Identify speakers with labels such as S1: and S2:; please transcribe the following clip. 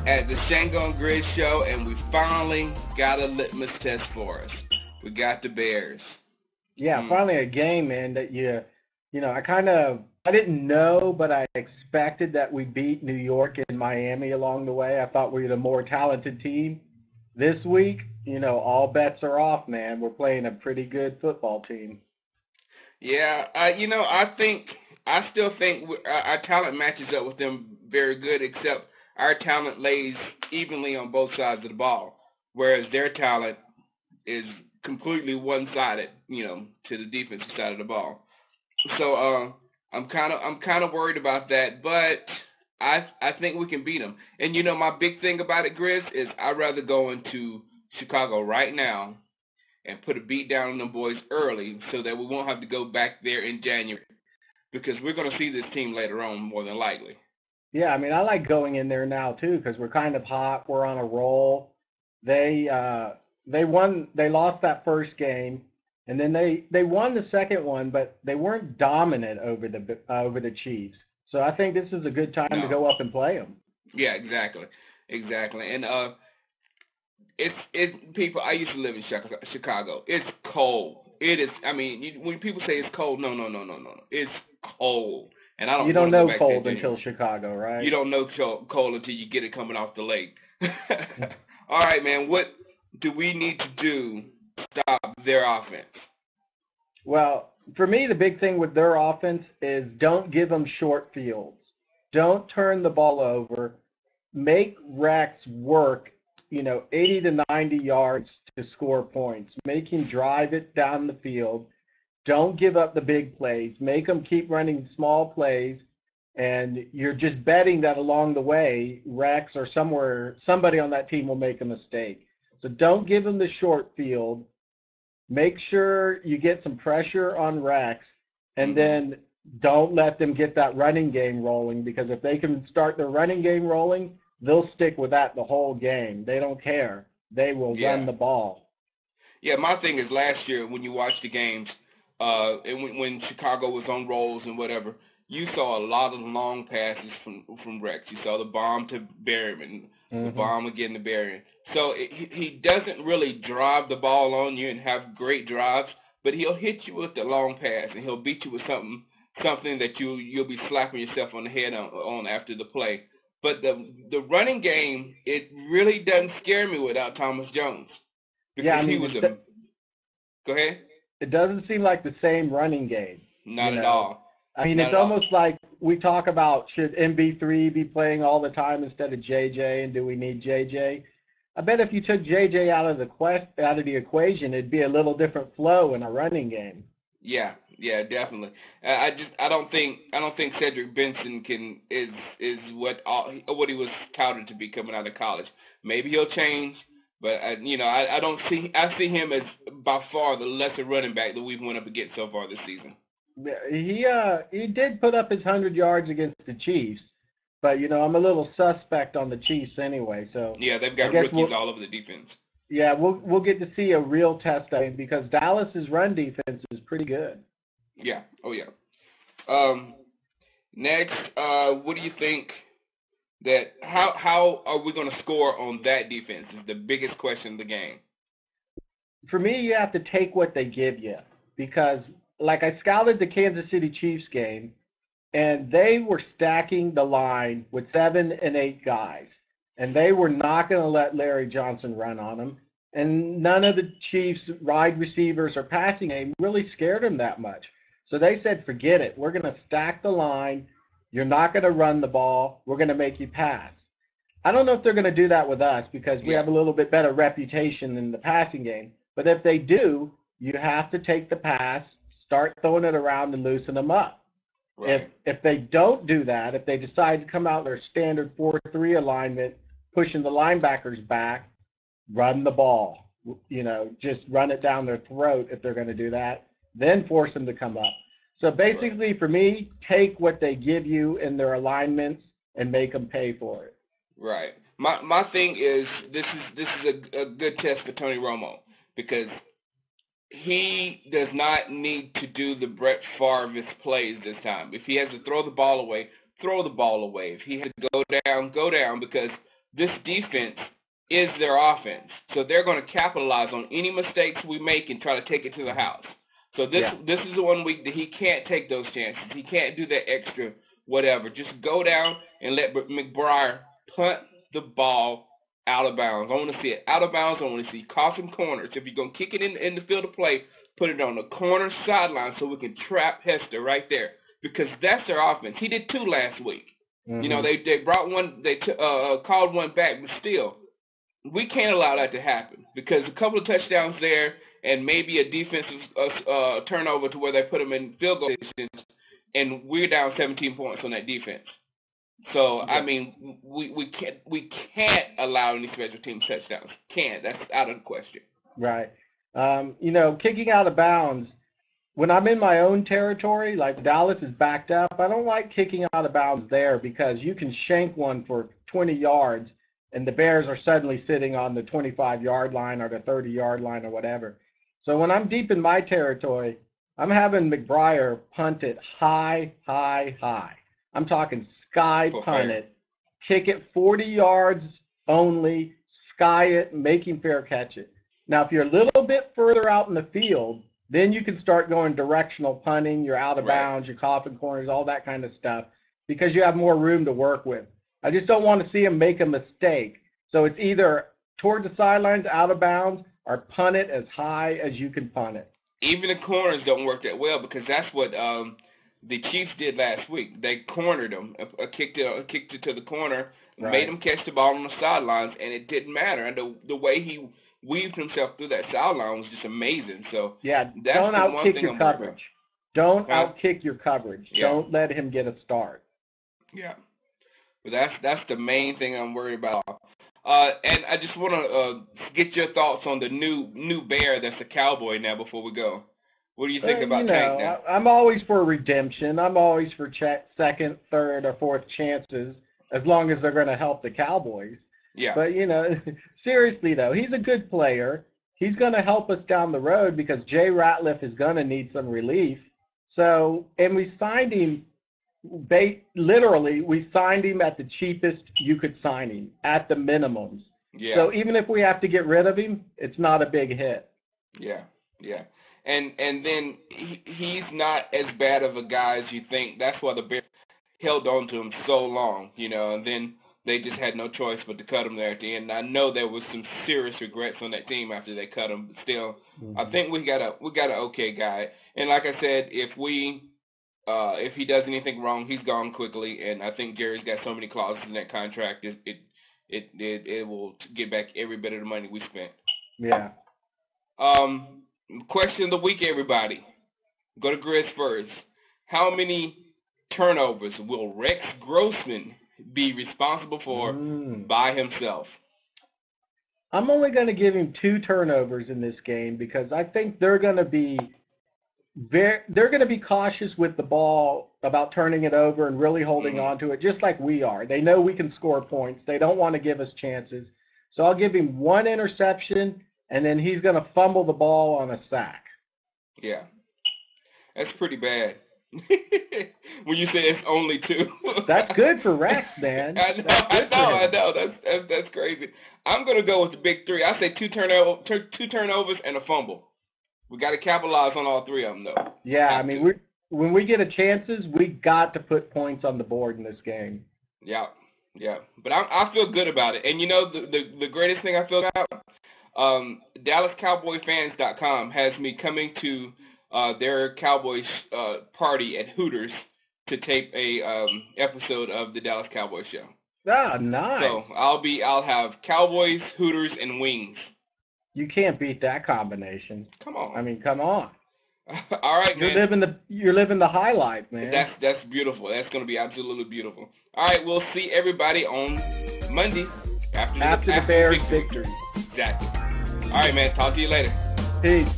S1: at the Shango and Grizz show, and we finally got a litmus test for us. We got the Bears.
S2: Yeah, finally a game, man, that I didn't know, but I expected that we beat New York and Miami along the way. I thought we were the more talented team. This week, all bets are off, man. We're playing a pretty good football team.
S1: Yeah, I still think our talent matches up with them very good, except our talent lays evenly on both sides of the ball, whereas their talent is completely one-sided, to the defensive side of the ball. So I'm kind of worried about that, but I think we can beat them. And my big thing about it, Grizz, is I'd rather go into Chicago right now and put a beat down on them boys early so that we won't have to go back there in January, because we're going to see this team later on more than likely.
S2: Yeah, I mean, I like going in there now too because we're kind of hot. We're on a roll. They lost that first game, and then they won the second one, but they weren't dominant over the Chiefs. So I think this is a good time to go up and play them.
S1: Yeah, exactly. And it's people. I used to live in Chicago. It's cold. It is. I mean, when people say it's cold, no. It's cold, and I don't.
S2: You don't know cold until Chicago, right?
S1: You don't know cold until you get it coming off the lake. All right, man. What do we need to do to stop their offense?
S2: Well, for me, the big thing with their offense is don't give them short fields. Don't turn the ball over. Make Rex work, 80 to 90 yards to score points. Make him drive it down the field. Don't give up the big plays. Make them keep running small plays. And you're just betting that along the way, Rex or somebody on that team will make a mistake. So don't give them the short field. Make sure you get some pressure on Rex, and then don't let them get that running game rolling, because if they can start their running game rolling, they'll stick with that the whole game. They don't care. They will run the ball.
S1: Yeah, my thing is last year when you watch the games, and when Chicago was on rolls and whatever, you saw a lot of long passes from Rex. You saw the bomb to Berryman, the bomb again to Berryman. So he doesn't really drive the ball on you and have great drives, but he'll hit you with the long pass, and he'll beat you with something that you'll be slapping yourself on the head on after the play. But the running game, it really doesn't scare me without Thomas Jones. Because he was Go ahead.
S2: It doesn't seem like the same running game.
S1: Not at all.
S2: I mean, it's almost like we talk about, should MB3 be playing all the time instead of JJ, and do we need JJ? I bet if you took JJ out of the equation, it'd be a little different flow in a running game.
S1: Yeah, definitely. I don't think Cedric Benson is what he was touted to be coming out of college. Maybe he'll change, but I see him as by far the lesser running back that we've went up against so far this season.
S2: He did put up his 100 yards against the Chiefs, but I'm a little suspect on the Chiefs anyway. So
S1: yeah, they've got rookies all over the defense.
S2: Yeah, we'll get to see a real test of him, because Dallas's run defense is pretty good.
S1: Yeah. Oh yeah. Next, what do you think that how are we going to score on that defense is the biggest question of the game.
S2: For me, you have to take what they give you, because like I scouted the Kansas City Chiefs game, and they were stacking the line with 7 and 8 guys, and they were not going to let Larry Johnson run on them. And none of the Chiefs' wide receivers or passing game really scared them that much. So they said, forget it. We're going to stack the line. You're not going to run the ball. We're going to make you pass. I don't know if they're going to do that with us, because we have a little bit better reputation in the passing game. But if they do, you have to take the pass, start throwing it around, and loosen them up. Right. If they don't do that, if they decide to come out their standard 4-3 alignment, pushing the linebackers back, run the ball. Just run it down their throat if they're going to do that. Then force them to come up. So basically, for me, take what they give you in their alignments and make them pay for it.
S1: Right. My thing is this is a good test for Tony Romo, because he does not need to do the Brett Favre plays this time. If he has to throw the ball away, throw the ball away. If he has to go down, because this defense is their offense. So they're going to capitalize on any mistakes we make and try to take it to the house. So this is the 1 week that he can't take those chances. He can't do that extra whatever. Just go down and let McBride punt the ball out of bounds. I want to see it out of bounds. I want to see caution corners. If you're going to kick it in the field of play, put it on the corner sideline so we can trap Hester right there, because that's their offense. He did 2 last week. Mm-hmm. You know, they brought one, they called one back, but still, we can't allow that to happen, because a couple of touchdowns there and maybe a defensive turnover to where they put them in field goal positions, and we're down 17 points on that defense. So, I mean, we can't allow any special team touchdowns. Can't. That's out of the question.
S2: Right. You know, kicking out of bounds, when I'm in my own territory, like Dallas is backed up, I don't like kicking out of bounds there, because you can shank one for 20 yards and the Bears are suddenly sitting on the 25-yard line or the 30-yard line or whatever. So when I'm deep in my territory, I'm having McBride punt it high. I'm talking sky punt it, kick it 40 yards only, sky it, make him fair catch it. Now, if you're a little bit further out in the field, then you can start going directional punting, you're out of bounds, you're coffin corners, all that kind of stuff, because you have more room to work with. I just don't want to see him make a mistake. So it's either toward the sidelines, out of bounds, or punt it as high as you can punt it.
S1: Even the corners don't work that well, because that's what the Chiefs did last week. They cornered them, kicked it to the corner, made them catch the ball on the sidelines, and it didn't matter. And the way he weaved himself through that sideline was just amazing. So
S2: yeah,
S1: that's
S2: don't outkick your coverage. Don't outkick your coverage.
S1: Yeah.
S2: Don't let him get a start.
S1: Yeah, but that's the main thing I'm worried about. And I just want to get your thoughts on the new Bear that's a Cowboy now before we go. What do you think about Tank now?
S2: I'm always for redemption. I'm always for second, third, or fourth chances, as long as they're going to help the Cowboys.
S1: Yeah.
S2: But, seriously, though, he's a good player. He's going to help us down the road, because Jay Ratliff is going to need some relief. So, and we signed him, literally, we signed him at the cheapest you could sign him, at the minimums.
S1: Yeah.
S2: So even if we have to get rid of him, it's not a big hit.
S1: Yeah. And then he's not as bad of a guy as you think. That's why the Bears held on to him so long, and then they just had no choice but to cut him there at the end. And I know there was some serious regrets on that team after they cut him, but still, I think we got an okay guy. And like I said, if he does anything wrong, he's gone quickly. And I think Gary's got so many clauses in that contract, it will get back every bit of the money we spent.
S2: Yeah.
S1: Question of the week, everybody. Go to Grizz first. How many turnovers will Rex Grossman be responsible for by himself?
S2: I'm only going to give him 2 turnovers in this game, because I think they're going to be cautious with the ball about turning it over and really holding on to it, just like we are. They know we can score points. They don't want to give us chances. So I'll give him 1 interception, and then he's going to fumble the ball on a sack.
S1: Yeah. That's pretty bad. When you say it's only 2.
S2: That's good for Rex, man.
S1: I know. That's crazy. I'm going to go with the big 3. I say 2 turnovers and a fumble. We got to capitalize on all 3 of them, though.
S2: Yeah, I mean, when we get chances, we got to put points on the board in this game.
S1: Yeah. But I feel good about it. And the greatest thing I feel about, DallasCowboyFans.com has me coming to their Cowboys party at Hooters to tape a episode of the Dallas Cowboys show.
S2: Ah, nice.
S1: So I'll have Cowboys, Hooters, and wings.
S2: You can't beat that combination.
S1: Come on.
S2: I mean, come on.
S1: All right, man.
S2: You're living the highlight, man.
S1: That's beautiful. That's going to be absolutely beautiful. All right, we'll see everybody on Monday after the Bears victory. Exactly. All right, man. Talk to you later.
S2: Peace.